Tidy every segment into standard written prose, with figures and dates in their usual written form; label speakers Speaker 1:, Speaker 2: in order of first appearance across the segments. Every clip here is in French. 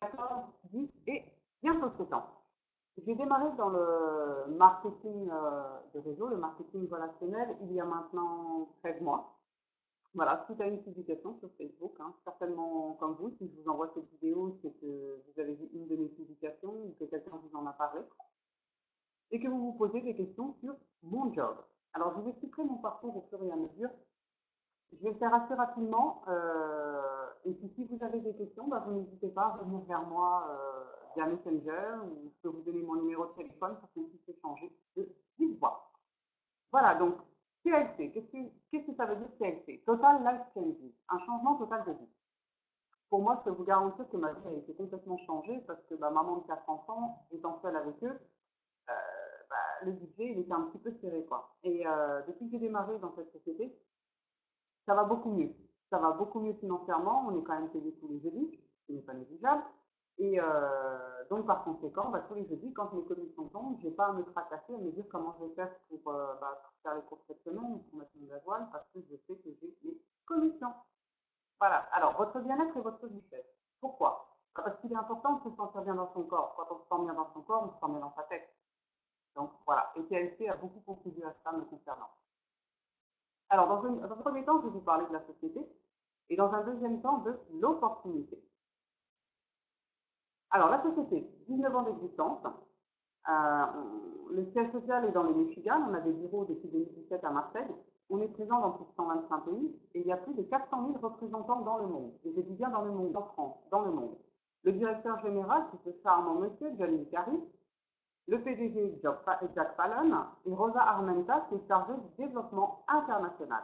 Speaker 1: 14, 10 et bientôt 7 ans. J'ai démarré dans le marketing de réseau, le marketing relationnel, il y a maintenant 13 mois. Voilà, suite à une publication sur Facebook, hein, certainement comme vous, si je vous envoie cette vidéo, c'est que vous avez vu une de mes publications ou que quelqu'un vous en a parlé et que vous vous posez des questions sur mon job. Alors, je vous expliquerai mon parcours au fur et à mesure. Je vais le faire assez rapidement. Et puis, si vous avez des questions, bah, vous n'hésitez pas à revenir vers moi via Messenger ou je peux vous donner mon numéro de téléphone pour qu'on puisse échanger de vive voix. Voilà, donc TLC, qu'est-ce que ça veut dire TLC? Total Life Changes, un changement total de vie. Pour moi, je peux vous garantir que ma vie a été complètement changée parce que maman de 4 enfants, étant seule avec eux, euh, le budget il était un petit peu serré, quoi. Et depuis que j'ai démarré dans cette société, ça va beaucoup mieux. Ça va beaucoup mieux financièrement, on est quand même payé tous les jeudis, ce qui n'est pas négligeable. Et donc, par conséquent, tous les jeudis, quand mes commissions tombent, je n'ai pas à me tracasser, à me dire comment je vais faire pour faire les courses cette semaine ou pour mettre mon gasoil, parce que je sais que j'ai les commissions. Voilà. Alors, votre bien-être et votre richesse. Pourquoi? Parce qu'il est important de se sentir bien dans son corps. Quand on se sent bien dans son corps, on se sent bien dans sa tête. Donc, voilà. Et TLC a beaucoup contribué à ça me concernant. Alors, dans un premier temps, je vais vous parler de la société et dans un deuxième temps de l'opportunité. Alors, la société, 19 ans d'existence. Euh, le siège social est dans le Michigan. On a des bureaux depuis 2017 à Marseille. On est présent dans plus de 125 pays et il y a plus de 400 000 représentants dans le monde. Et je dis bien dans le monde, en France, dans le monde. Le directeur général, c'est ce charmant monsieur, Johnny Carey, le PDG, Jack Fallon, et Rosa Armenta, qui est chargée du développement international.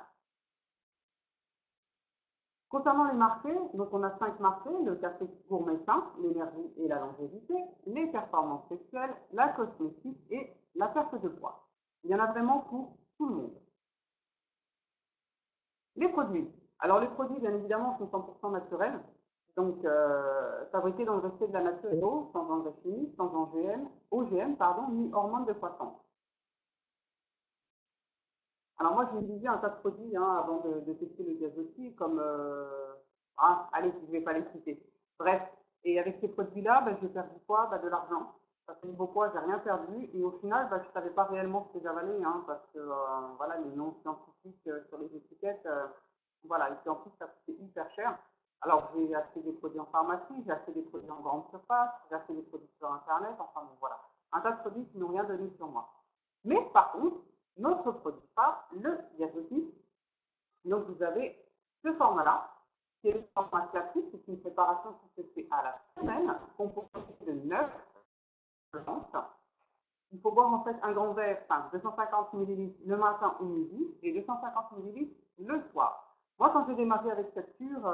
Speaker 1: Concernant les marchés, donc on a 5 marchés, le café gourmet sain, l'énergie et la longévité, les performances sexuelles, la cosmétique et la perte de poids. Il y en a vraiment pour tout le monde. Les produits. Alors les produits, bien évidemment, sont 100% naturels, donc fabriqués dans le respect de la nature et l'eau, sans engrais chimiques, sans OGM, ni hormones de croissance. Alors moi, j'ai utilisé un tas de produits avant de tester le Gazotti, comme, allez, je ne vais pas les citer. Bref, et avec ces produits-là, j'ai perdu quoi? De l'argent. Parce que niveau poids, j'ai rien perdu. Et au final, je ne savais pas réellement ce que j'avalais, parce que voilà, les noms scientifiques sur les étiquettes, voilà, et puis en plus, ça coûtait hyper cher. Alors j'ai acheté des produits en pharmacie, j'ai acheté des produits en grande surface, j'ai acheté des produits sur Internet, enfin bon, voilà. Un tas de produits qui n'ont rien donné sur moi. Mais par contre, notre produit phare, le Gazotti, donc vous avez ce format-là, qui est le format classique, c'est une préparation qui se fait à la semaine, composée de 9 plantes. Il faut boire en fait un grand verre, 250 ml le matin ou midi et 250 ml le soir. Moi, quand j'ai démarré avec cette cure,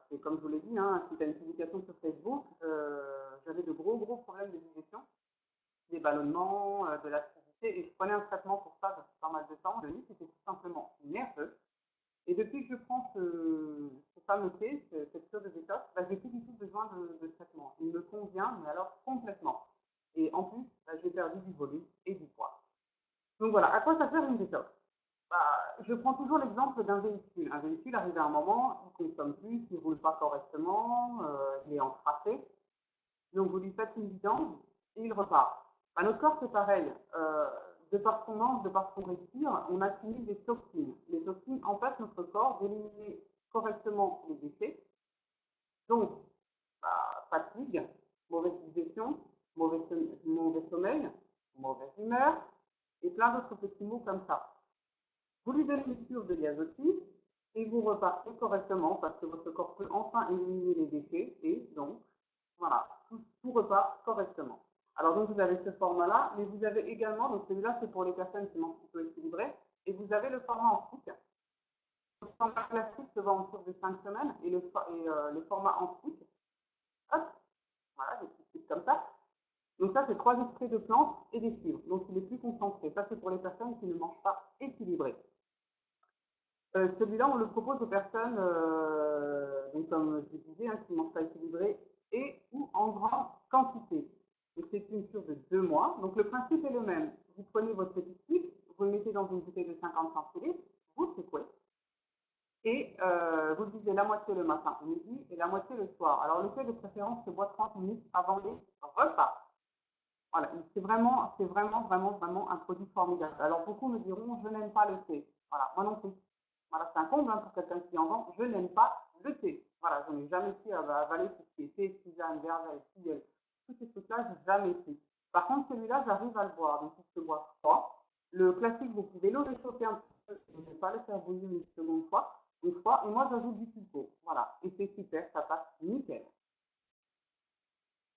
Speaker 1: c'est comme je vous l'ai dit, suite à une publication sur Facebook, j'avais de gros problèmes de digestion, des ballonnements, de l'acidité, et je prenais un traitement pour ça depuis pas mal de temps. Le lit, c'était tout simplement nerveux. Et depuis que je prends ce fameux thé, cette cure de détox, j'ai plus du tout besoin de traitement. Il me convient, mais alors complètement. Et en plus, j'ai perdu du volume et du poids. Donc voilà, à quoi ça sert une détox? Je prends toujours l'exemple d'un véhicule. Un véhicule arrive à un moment, il ne consomme plus, il ne roule pas correctement, il est encrassé. Donc vous lui faites une vidange et il repart. Notre corps, c'est pareil. De par ce qu'on mange, de par ce qu'on respire, on accumule des toxines. Les toxines empêchent notre corps d'éliminer correctement les déchets. Donc, fatigue, mauvaise digestion, mauvais sommeil, mauvaise humeur, et plein d'autres petits mots comme ça. Vous lui donnez une cure de Gazotti et vous repartez correctement parce que votre corps peut enfin éliminer les déchets et donc, voilà, tout repart correctement. Alors donc vous avez ce format-là, mais vous avez également, donc celui-là c'est pour les personnes qui mangent plutôt équilibré, et vous avez le format en stick. Le format classique se vend en cours de 5 semaines et le format en stick, hop, voilà, des petits sticks comme ça. Donc ça, c'est 3 extraits de plantes et des fibres. Donc il est plus concentré. Ça, c'est pour les personnes qui ne mangent pas équilibré. Celui-là, on le propose aux personnes, donc comme je disais, qui ne mangent pas équilibré et ou en grande quantité. Donc c'est une cure de 2 mois. Donc le principe est le même. Vous prenez votre petit stick, vous le mettez dans une bouteille de 50 centilitres, vous secouez, Et vous buvez la moitié le matin au midi et la moitié le soir. Alors le thé de préférence se boit 30 minutes avant les repas. Voilà, vraiment un produit formidable. Alors beaucoup me diront, je n'aime pas le thé. Voilà, moi non plus. Voilà, c'est un comble hein, pour quelqu'un qui en vend. Je n'aime pas le thé. Voilà, je n'ai jamais pu avaler tout ce qui est thé, tisane, verveine, tilleul, tous ces trucs-là, je n'ai jamais pu. Par contre, celui-là, j'arrive à le boire. Donc, il se boit froid. Le classique, vous pouvez le réchauffer un petit peu. Je ne vais pas le faire bouillir une seconde fois. Une fois, et moi, j'ajoute du sucre. Voilà, et c'est super, ça passe nickel.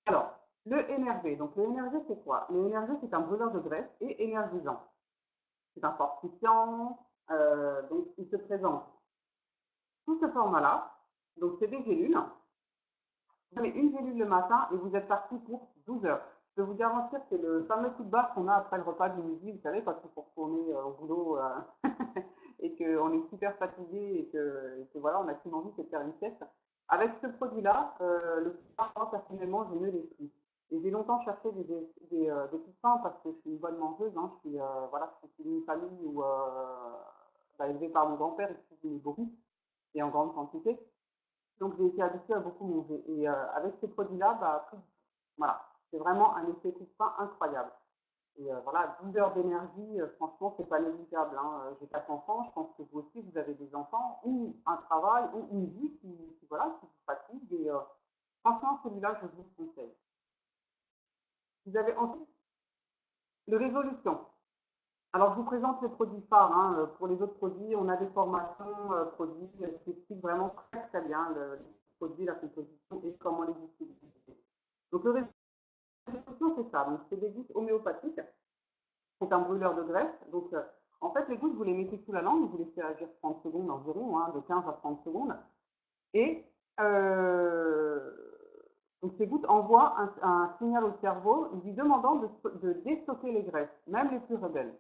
Speaker 1: Alors, le NRV. Donc, le NRV, c'est quoi? Le NRV, c'est un brûleur de graisse et énergisant. C'est un fortifiant. Donc, il se présente sous ce format-là. Donc, c'est des gélules. Vous avez une gélule le matin et vous êtes parti pour 12 heures. Je peux vous garantir que le fameux coup de barre qu'on a après le repas du midi, vous savez, quand il faut retourner au boulot et qu'on est super fatigué et que voilà, on n'a qu'une envie, c'est de faire une sieste. Avec ce produit-là, le coup de barre, moi, personnellement, je ne l'ai plus. Et j'ai longtemps cherché des petits pains parce que je suis une bonne mangeuse. Hein, voilà, je suis d'une famille où, élevée par mon grand-père, il cuisinait beaucoup et en grande quantité. Donc j'ai été habituée à beaucoup manger. Et avec ces produits-là, voilà, c'est vraiment un effet coup de pain incroyable. Et voilà, 12 heures d'énergie, franchement, c'est pas négligeable. Hein. J'ai 4 enfants, je pense que vous aussi, vous avez des enfants, ou un travail, ou une vie voilà, qui vous fatigue. Et franchement, celui-là, je vous le conseille. Vous avez ensuite le résolution. Alors, je vous présente les produits phares. Hein. Pour les autres produits, on a des formations produits qui expliquent vraiment très très bien les produits, la composition et comment les utiliser. Donc, le résolution, c'est ça. Donc, c'est des gouttes homéopathiques. C'est un brûleur de graisse. Donc, en fait, les gouttes, vous les mettez sous la langue, vous laissez agir 30 secondes environ, hein, de 15 à 30 secondes. Et euh, donc, ces gouttes envoient un signal au cerveau lui demandant de déstocker les graisses, même les plus rebelles.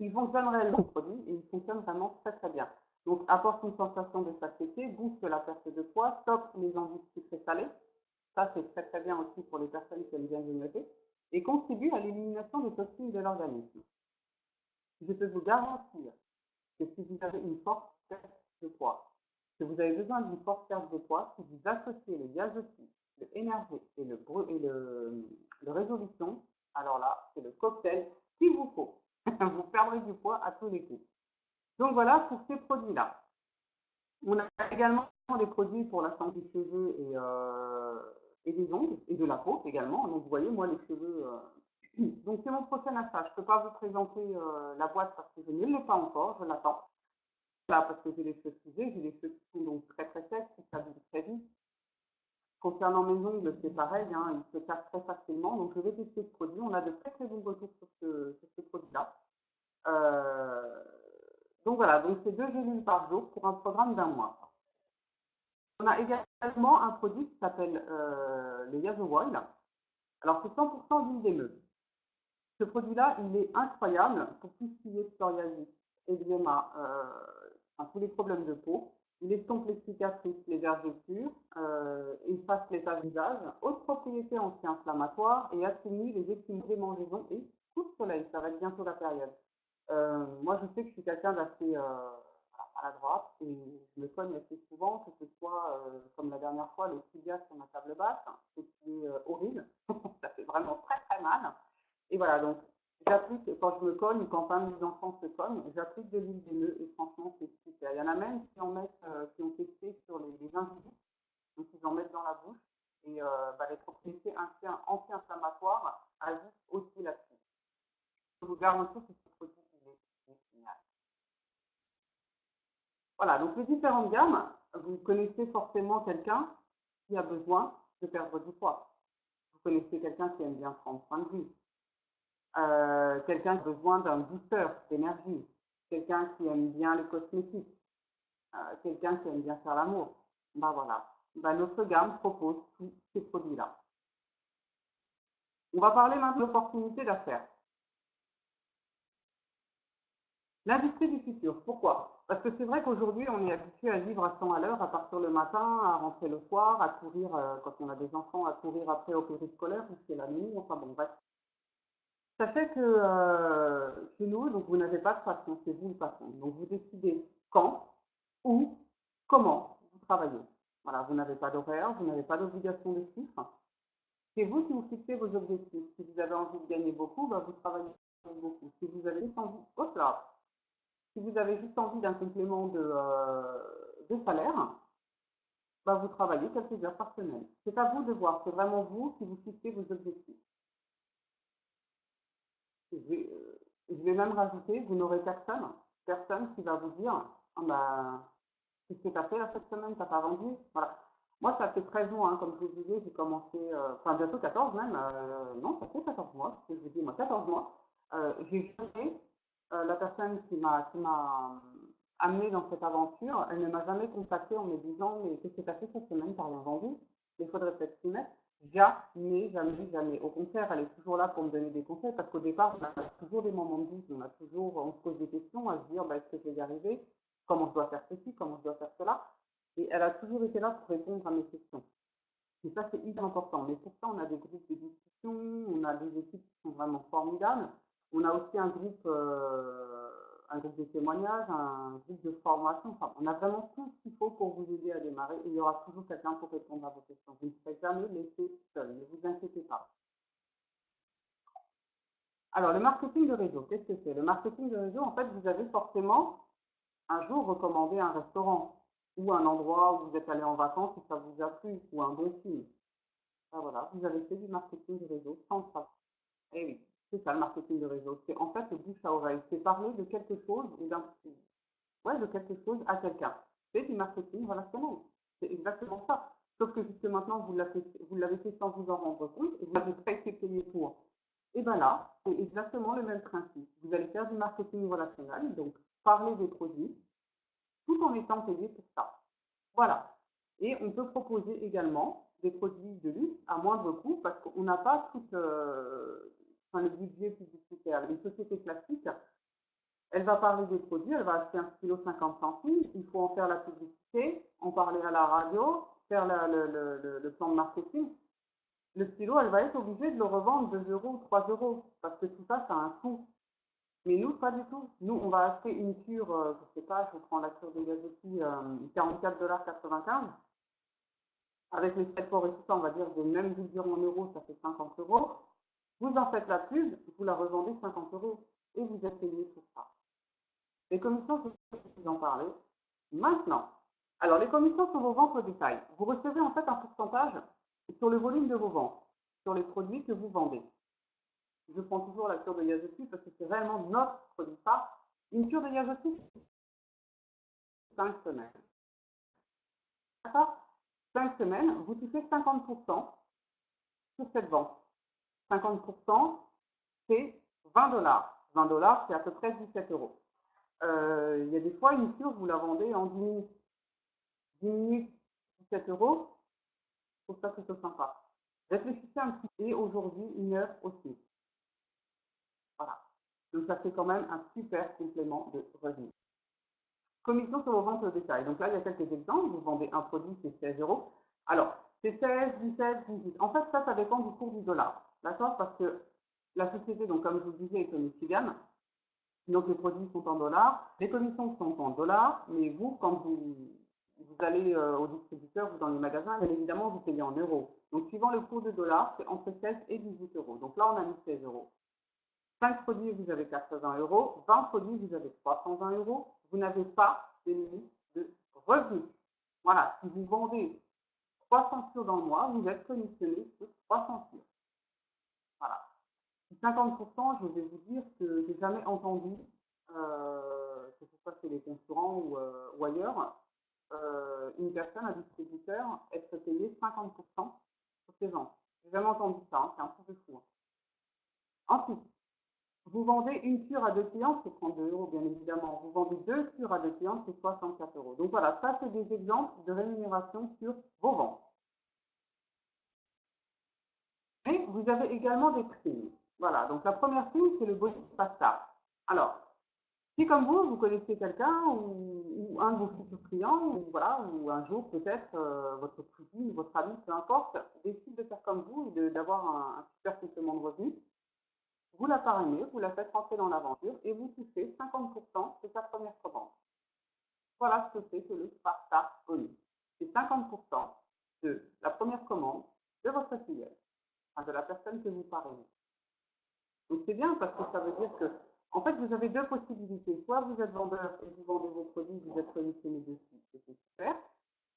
Speaker 1: Il fonctionne réellement le produit et il fonctionne vraiment très très bien. Donc apporte une sensation de satiété, booste la perte de poids, stoppe les envies sucrées salées. Ça c'est très très bien aussi pour les personnes qui aiment bien grignoter et contribue à l'élimination des toxines de l'organisme. Je peux vous garantir que si vous avez une forte perte de poids, que vous avez besoin d'une forte perte de poids, si vous associez le diazoxyde, le énervé et le résolution, alors là, c'est le cocktail qu'il vous faut. Vous perdrez du poids à tous les coups. Donc voilà pour ces produits-là. On a également des produits pour la santé des cheveux et des ongles et de la peau également. Donc vous voyez, moi les cheveux. Donc c'est mon prochain achat. Je ne peux pas vous présenter la boîte parce que je ne l'ai pas encore, je l'attends. Là, parce que j'ai les cheveux frisés, j'ai les cheveux qui sont donc très très secs, qui s'abîment très vite. Concernant mes ongles, c'est pareil, hein, ils se cassent très facilement. Donc je vais tester ce produit. On a de très très bons retours sur ce produit-là. Euh, donc voilà, donc c'est 2 gélules par jour pour un programme d'un mois. On a également un produit qui s'appelle le Yazowoil. Alors c'est 100% d'huile d'émeute. Ce produit-là, il est incroyable pour tout ce qui est psoriasis, eczéma, tous les problèmes de peau. Il estompe les cicatrices, les vergetures, il fasse l'état visage, haute propriété anti-inflammatoire et atténue les eczémas, démangeaisons et coup de soleil. Ça va être bientôt la période. Moi, je sais que je suis quelqu'un d'assez maladroite et je me cogne assez souvent, que ce soit comme la dernière fois, le tibia sur ma table basse, ce qui est horrible. Ça fait vraiment très très mal. Et voilà, donc j'applique, quand je me cogne, quand un de mes enfants se cogne, j'applique de l'huile d'émeu et franchement, c'est super. Il y en a même qui ont testé sur les individus, donc ils en mettent dans la bouche et les propriétés anti-inflammatoires agissent aussi là-dessus. Je vous garantis que ce produit est génial. Voilà, donc les différentes gammes, vous connaissez forcément quelqu'un qui a besoin de perdre du poids. Vous connaissez quelqu'un qui aime bien prendre soin de lui. Quelqu'un qui a besoin d'un booster d'énergie. Quelqu'un qui aime bien les cosmétiques. Quelqu'un qui aime bien faire l'amour. Ben voilà. Ben, notre gamme propose tous ces produits-là. On va parler maintenant d'opportunités d'affaires. L'industrie du futur, pourquoi? Parce que c'est vrai qu'aujourd'hui, on est habitué à vivre à 100 à l'heure, à partir le matin, à rentrer le soir, à courir, quand on a des enfants, à courir après au périscolaire, ou c'est la nuit, enfin bon, bref. Ça fait que chez nous, donc vous n'avez pas de patron, c'est vous le patron. Donc vous décidez quand, ou comment vous travaillez. Voilà, vous n'avez pas d'horaire, vous n'avez pas d'obligation de chiffres. C'est vous qui vous fixez vos objectifs. Si vous avez envie de gagner beaucoup, bah, vous travaillez beaucoup. Si vous avez juste envie, hop là, si vous avez juste envie d'un complément de salaire, bah, vous travaillez quelques heures par semaine. C'est à vous de voir, c'est vraiment vous qui vous fixez vos objectifs. Je vais même rajouter, vous n'aurez personne qui va vous dire, ah bah, qu'est-ce que tu as fait là cette semaine, tu n'as pas vendu. Voilà. Moi, ça fait 13 mois, hein, comme je vous disais, j'ai commencé, enfin bientôt 14 même, non, ça fait 14 mois, ce que je vous dis, moi, 14 mois. J'ai jamais, la personne qui m'a amené dans cette aventure, elle ne m'a jamais contacté en me disant, mais qu'est-ce que tu as fait cette semaine, tu n'as rien vendu, il faudrait peut-être s'y mettre. Jamais, jamais, jamais. Au contraire, elle est toujours là pour me donner des conseils parce qu'au départ, on a toujours des moments de doute, on se pose des questions à se dire, bah, est-ce que je vais y arriver? Comment je dois faire ceci? Comment je dois faire cela? Et elle a toujours été là pour répondre à mes questions. Et ça, c'est hyper important. Mais pour ça, on a des groupes de discussion, on a des équipes qui sont vraiment formidables. On a aussi un groupe de témoignages, un groupe de formation. Enfin, on a vraiment tout ce qu'il faut pour vous aider à démarrer. Et il y aura toujours quelqu'un pour répondre à vos questions. Vous ne serez jamais laissé seul. Ne vous inquiétez pas. Alors, le marketing de réseau, qu'est-ce que c'est? Le marketing de réseau, en fait, vous avez forcément un jour recommandé un restaurant ou un endroit où vous êtes allé en vacances et ça vous a plu, ou un bon film. Ah, voilà, vous avez fait du marketing de réseau sans ça. Eh oui, c'est ça le marketing de réseau. C'est en fait le bouche à oreille. C'est parler de quelque chose ou d'un, ouais, de quelque chose à quelqu'un. C'est du marketing relationnel. C'est exactement ça. Sauf que jusque maintenant, vous l'avez fait sans vous en rendre compte et vous n'avez pas été payé pour. Et bien là, c'est exactement le même principe. Vous allez faire du marketing relationnel, donc parler des produits, tout en étant payé pour ça. Voilà. Et on peut proposer également des produits de luxe à moindre coût parce qu'on n'a pas tout enfin, le budget publicitaire. Une société classique, elle va parler des produits, elle va acheter un stylo 50 centimes, il faut en faire la publicité, en parler à la radio, faire le plan de marketing. Le stylo, elle va être obligée de le revendre 2 euros ou 3 euros parce que tout ça, ça a un coût. Mais nous, pas du tout. Nous, on va acheter une cure, je sais pas, je prends la cure de Yazetti, 44,95 $. Avec les frais de port et tout ça, on va dire de même vous dire en euros, ça fait 50 euros. Vous en faites la pub, vous la revendez 50 euros et vous êtes payé pour ça. Les commissions, je vais vous en parler maintenant. Alors, les commissions sur vos ventes au détail. Vous recevez en fait un pourcentage sur le volume de vos ventes, sur les produits que vous vendez. Je prends toujours la cure de Yagetti parce que c'est réellement notre produit phare. Une cure de Yagetti, c'est 5 semaines. D'accord? 5 semaines, vous touchez 50% sur cette vente. 50%, c'est 20 $. 20 $, c'est à peu près 17 euros. Il y a des fois, une cure, vous la vendez en 10 minutes. 10 minutes, 17 euros, je trouve ça plutôt sympa. Réfléchissez un petit peu, et aujourd'hui, une heure aussi. Voilà. Donc, ça fait quand même un super complément de revenus. Commission sur vos ventes au détail. Donc là, il y a quelques exemples. Vous vendez un produit, c'est 16 euros. Alors, c'est 16, 17, 18. En fait, ça dépend du cours du dollar. D'accord? Parce que la société, donc comme je vous le disais, est au Michigan. Donc les produits sont en dollars. Les commissions sont en dollars. Mais vous, quand vous allez au distributeur ou dans les magasins, bien évidemment, vous payez en euros. Donc suivant le cours du dollar, c'est entre 16 et 18 euros. Donc là, on a mis 16 euros. 5 produits, vous avez 80 euros. 20 produits, vous avez 320 euros. Vous n'avez pas de limite de revenus. Voilà, si vous vendez 300 sur dans le mois, vous êtes commissionné sur 300 sur. Voilà. 50%, je vais vous dire que j'ai jamais entendu, que ce soit chez les concurrents ou ailleurs, une personne, un distributeur, être payé 50% sur ses ventes. J'ai jamais entendu ça, hein, c'est un peu fou. Hein. Ensuite, vous vendez une cure à deux clients, c'est 32 euros, bien évidemment. Vous vendez deux cures à deux clients, c'est 64 euros. Donc voilà, ça, c'est des exemples de rémunération sur vos ventes. Et vous avez également des primes. Voilà, donc la première prime, c'est le bonus pasta. Alors, si comme vous connaissez quelqu'un ou un de vos futurs clients, ou, voilà, ou un jour peut-être votre cousine, votre ami, peu importe, décide de faire comme vous et d'avoir un super complément de revenus, vous la parrainez, vous la faites rentrer dans l'aventure et vous touchez 50% de sa première commande. Voilà ce que c'est que le Sparta Bonus. C'est 50% de la première commande de votre filiale, enfin de la personne que vous parrainez. Donc c'est bien parce que ça veut dire que, en fait, vous avez deux possibilités. Soit vous êtes vendeur et vous vendez vos produits, vous êtes commissionné dessus, et c'est super.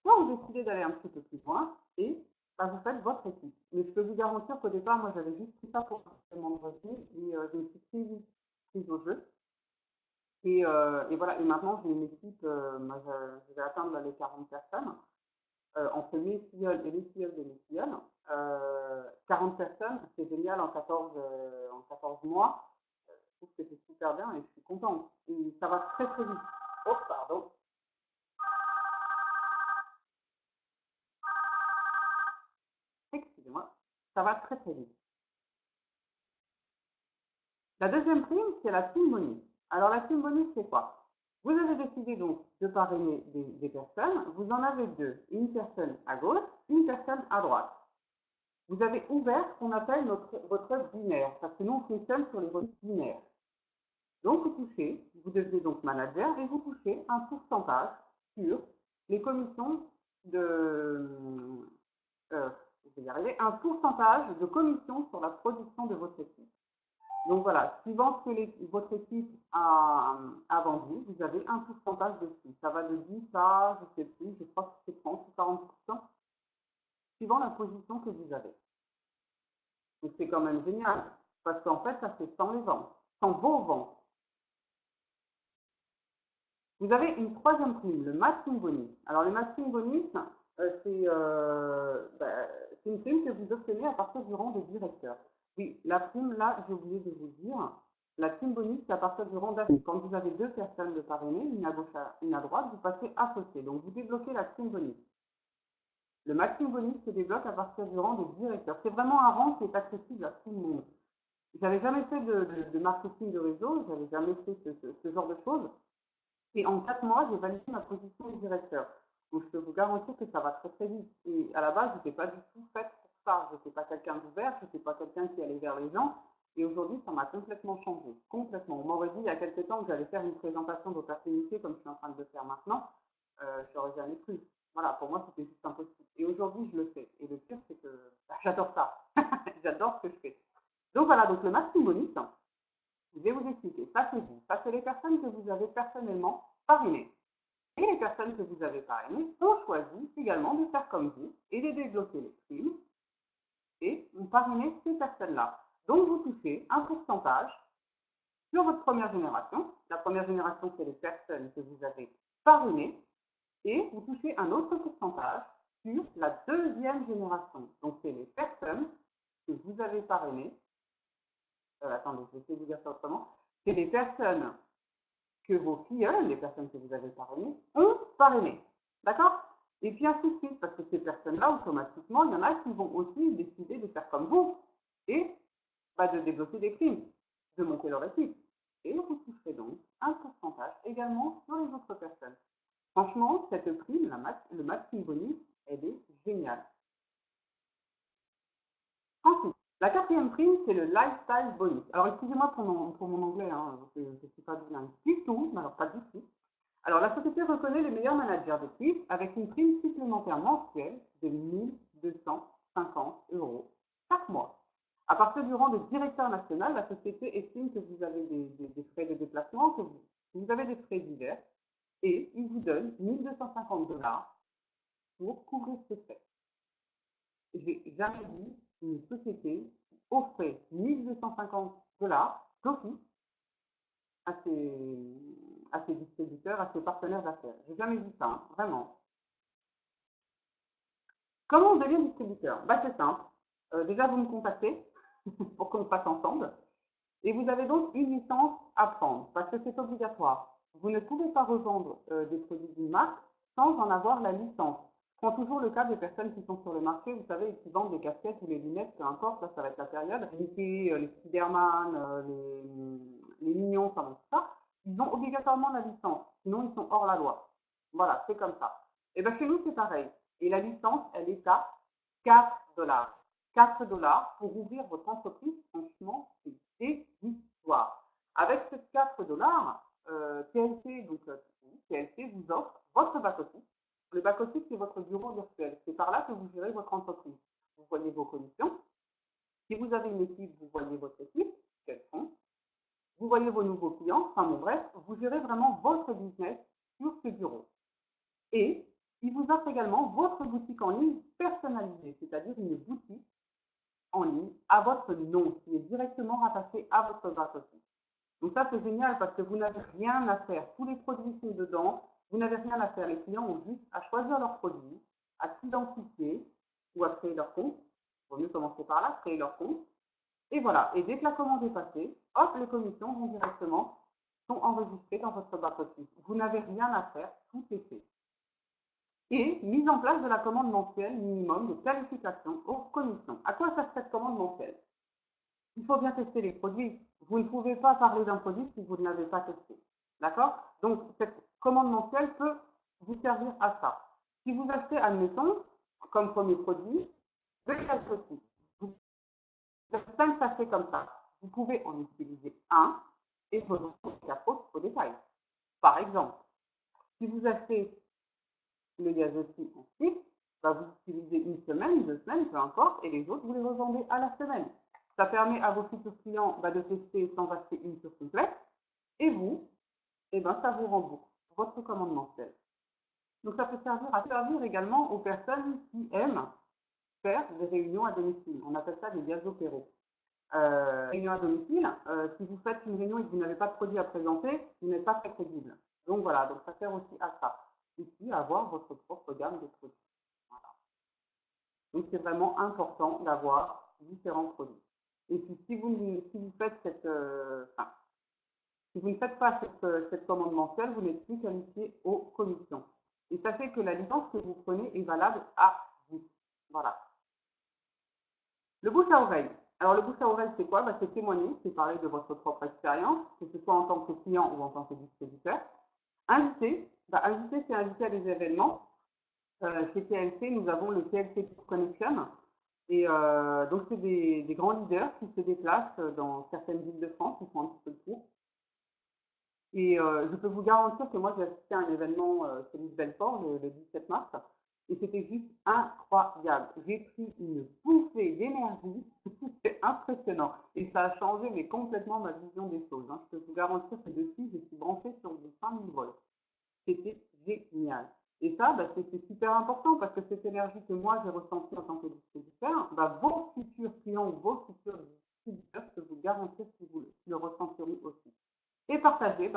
Speaker 1: Soit vous décidez d'aller un petit peu plus loin et bah, vous faites votre équipe. Mais je peux vous garantir qu'au départ, moi j'avais juste pris ça pour mon revenu et je me suis prise au jeu. Et voilà, et maintenant j'ai une équipe, moi, je vais atteindre là, les 40 personnes, entre mes filleuls et les filleuls de mes filleuls. 40 personnes, c'est génial en 14 mois. Je trouve que c'est super bien et je suis contente. Et ça va très très vite. Oh, pardon. Excusez-moi. Ça va très très vite. La deuxième prime, c'est la prime bonus. Alors la prime bonus, c'est quoi? Vous avez décidé donc de parrainer des personnes. Vous en avez deux. Une personne à gauche, une personne à droite. Vous avez ouvert ce qu'on appelle votre binaire, parce que nous, on fonctionne sur les revenus binaires. Donc, vous devenez donc manager et vous touchez un pourcentage sur les commissions de, je vais y arriver, un pourcentage de commission sur la production de votre équipe. Donc voilà, suivant ce que votre équipe a vendu, vous avez un pourcentage dessus. Ça va de 10 à, je ne sais plus, je crois que c'est 30 ou 40%, suivant la position que vous avez. Donc c'est quand même génial, parce qu'en fait, ça c'est sans les ventes, sans vos ventes. Vous avez une troisième prime, le matching bonus. Alors le matching bonus, c'est une prime que vous obtenez à partir du rang de directeur. Oui, la prime, là, j'ai oublié de vous dire, la prime bonus, c'est à partir du rang d'associé. Quand vous avez deux personnes de parrainer, une à gauche, une à droite, vous passez associé. Donc vous débloquez la prime bonus. Le matching bonus se débloque à partir du rang de directeur. C'est vraiment un rang qui est accessible à tout le monde. J'avais jamais fait de marketing de réseau, j'avais jamais fait ce genre de choses. Et en 4 mois, j'ai validé ma position de directeur. Donc, je peux vous garantir que ça va très très vite. Et à la base, je n'étais pas du tout faite pour ça. Je n'étais pas quelqu'un d'ouvert, je n'étais pas quelqu'un qui allait vers les gens. Et aujourd'hui, ça m'a complètement changé. Complètement. On m'aurait dit il y a quelques temps que j'allais faire une présentation d'opportunité comme je suis en train de le faire maintenant. Je n'aurais jamais cru. Voilà, pour moi, c'était juste impossible. Et aujourd'hui, je le fais. Et le pire, c'est que j'adore ça. J'adore ce que je fais. Donc voilà, donc le maximum bonus, je vais vous expliquer. Ça, c'est vous. Ça, c'est les personnes que vous avez personnellement parrainées. Et les personnes que vous avez parrainées ont choisi également de faire comme vous et de débloquer les primes et vous parrainez ces personnes-là. Donc, vous touchez un pourcentage sur votre première génération. La première génération, c'est les personnes que vous avez parrainées et vous touchez un autre pourcentage sur la deuxième génération. Donc, c'est les personnes que vous avez parrainées. Attendez, je vais essayer de vous dire ça autrement. C'est les personnes que vos filleuls, les personnes que vous avez parrainées, ont parrainé. D'accord? Et puis ainsi de suite, parce que ces personnes-là, automatiquement, il y en a qui vont aussi décider de faire comme vous et de débloquer des primes, de monter leur équipe. Et vous toucherez donc un pourcentage également sur les autres personnes. Franchement, cette prime, le matching bonus, elle est géniale. Ensuite, la quatrième prime, c'est le lifestyle bonus. Alors, excusez-moi pour mon anglais, hein, je ne suis pas bilingue du tout, mais alors pas du tout. Alors, la société reconnaît les meilleurs managers d'équipe avec une prime supplémentaire mensuelle de 1250 € chaque mois. À partir du rang de directeur national, la société estime que vous avez des frais de déplacement, que vous avez des frais divers, et il vous donne 1250 $ pour couvrir ces frais. J'ai jamais vu une société qui offrait 1250 $ d'office à ses distributeurs, à ses partenaires d'affaires. J'ai jamais vu ça, hein, vraiment. Comment on devient distributeur? C'est simple. Déjà, vous me contactez pour qu'on fasse ensemble. Et vous avez donc une licence à prendre, parce que c'est obligatoire. Vous ne pouvez pas revendre des produits d'une marque sans en avoir la licence. Je prends toujours le cas des personnes qui sont sur le marché, vous savez, qui vendent des casquettes ou les lunettes, peu importe, là ça va être la période, les Spiderman, les Mignons, enfin tout ça, ils ont obligatoirement la licence, sinon ils sont hors la loi. Voilà, c'est comme ça. Et bien chez nous c'est pareil. Et la licence, elle est à 4 $. 4 $ pour ouvrir votre entreprise, franchement, c'est dérisoire. Avec ces 4 $, PLC, donc PLC vous offre gérer votre entreprise. Vous voyez vos commissions. Si vous avez une équipe, vous voyez votre équipe, quels sont. Vous voyez vos nouveaux clients, enfin bon bref, vous gérez vraiment votre business sur ce bureau. Et il vous offre également votre boutique en ligne personnalisée, c'est-à-dire une boutique en ligne à votre nom, qui est directement rattaché à votre back-office. Donc ça, c'est génial parce que vous n'avez rien à faire. Tous les produits sont dedans, vous n'avez rien à faire. Les clients ont juste à choisir leurs produits, à s'identifier ou à créer leur compte. Il vaut mieux commencer par là, créer leur compte. Et voilà. Et dès que la commande est passée, hop, les commissions vont directement, sont enregistrées dans votre back-office. Vous n'avez rien à faire, tout est fait. Et mise en place de la commande mensuelle minimum de qualification aux commissions. À quoi sert cette commande mensuelle? Il faut bien tester les produits. Vous ne pouvez pas parler d'un produit si vous ne l'avez pas testé. D'accord? Donc, cette commande mensuelle peut vous servir à ça. Si vous achetez, admettons, comme premier produit, de calciotique. Vous avez 5 sachets comme ça. Vous pouvez en utiliser un et vous la faute au détail. Par exemple, si vous achetez le gazotis ensuite, vous utilisez une semaine, 2 semaines, peu importe, et les autres, vous les revendez à la semaine. Ça permet à vos futurs clients de tester sans acheter une cure complète. Et vous, ça vous rembourse votre commande mensuelle. Donc ça peut servir également aux personnes qui aiment faire des réunions à domicile. On appelle ça des gazopéros. Réunion à domicile, si vous faites une réunion et que vous n'avez pas de produit à présenter, vous n'êtes pas très crédible. Donc voilà, donc ça sert aussi à ça. Ici, à avoir votre propre gamme de produits. Voilà. Donc c'est vraiment important d'avoir différents produits. Et puis si vous faites si vous ne faites pas cette commande mensuelle, vous n'êtes plus qualifié aux commissions. Et sachez que la licence que vous prenez est valable à vous. Voilà. Le bouche à oreille. Alors le bouche à oreille, c'est quoi? C'est témoigner, c'est parler de votre propre expérience, que ce soit en tant que client ou en tant que distributeur. Inviter, inviter, c'est inviter à des événements. Chez TLC, nous avons le TLC Connection. Et donc, c'est des grands leaders qui se déplacent dans certaines villes de France, qui font un petit peu de tour. Et je peux vous garantir que moi, j'ai assisté à un événement celui de Belfort le 17 mars. Et c'était juste incroyable. J'ai pris une bouffée d'énergie. C'était impressionnant. Et ça a changé mais complètement ma vision des choses. Hein. Je peux vous garantir que depuis, je suis branchée sur du 5000 volts. C'était génial. Et ça, c'est super important parce que cette énergie que moi j'ai ressentie en tant que distributeur, vos futurs clients ou vos futurs distributeurs, je peux vous garantir qu'ils le ressentiront aussi. Et partager,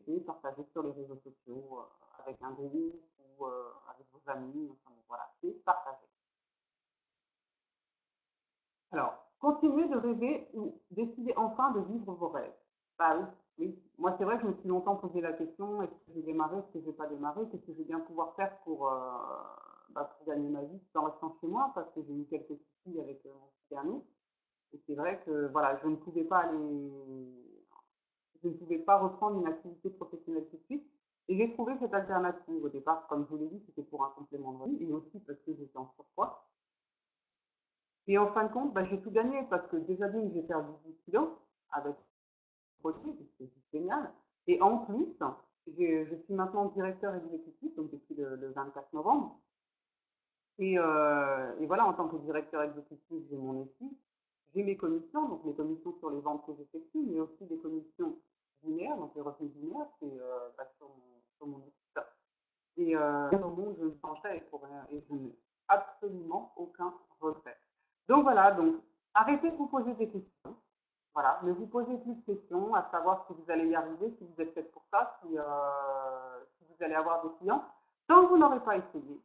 Speaker 1: c'est partager sur les réseaux sociaux, avec un groupe ou avec vos amis, enfin voilà, c'est partager. Alors, continuez de rêver ou décidez enfin de vivre vos rêves. Oui. Moi, c'est vrai que je me suis longtemps posé la question, est-ce que j'ai démarré, est-ce que je n'ai pas démarré, qu'est-ce que je vais bien pouvoir faire pour gagner ma vie tout en restant chez moi, parce que j'ai eu quelques soucis avec mon petit dernier. Et c'est vrai que voilà, je ne pouvais pas reprendre une activité professionnelle tout de suite. Et j'ai trouvé cette alternative au départ, comme je vous l'ai dit, c'était pour un complément de vie, et aussi parce que j'étais en surpoids. Et en fin de compte, j'ai tout gagné, parce que déjà d'une, j'ai perdu 10 kilos avec produit, c'est génial. Et en plus, je suis maintenant directeur exécutif, donc depuis le 24 novembre. Et voilà, en tant que directeur exécutif, j'ai mon équipe, j'ai mes commissions, donc mes commissions sur les ventes que j'effectue, mais aussi des commissions linéaires, donc les revenus linéaires, c'est sur mon équipe. Et au moment je me penchais pour rien, et je n'ai absolument aucun regret. Donc voilà, donc arrêtez de vous poser des questions. Voilà, ne vous posez plus de questions à savoir si vous allez y arriver, si vous êtes fait pour ça, si vous allez avoir des clients. Tant que vous n'aurez pas essayé,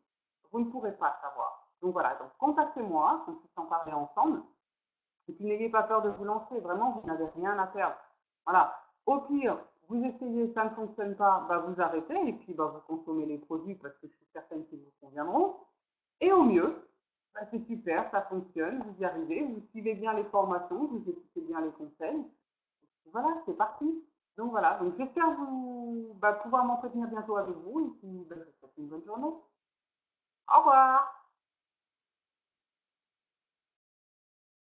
Speaker 1: vous ne pourrez pas savoir. Donc voilà, donc contactez-moi, qu'on puisse en parler ensemble. Et puis n'ayez pas peur de vous lancer, vraiment, vous n'avez rien à perdre. Voilà, au pire, vous essayez, ça ne fonctionne pas, vous arrêtez et puis vous consommez les produits parce que je suis certaine qu'ils vous conviendront. Et au mieux, c'est super, ça fonctionne, vous y arrivez, vous suivez bien les formations, vous écoutez bien les conseils. Voilà, c'est parti. Donc voilà, donc j'espère pouvoir m'entretenir bientôt avec vous et puis je vous souhaite une bonne journée. Au revoir.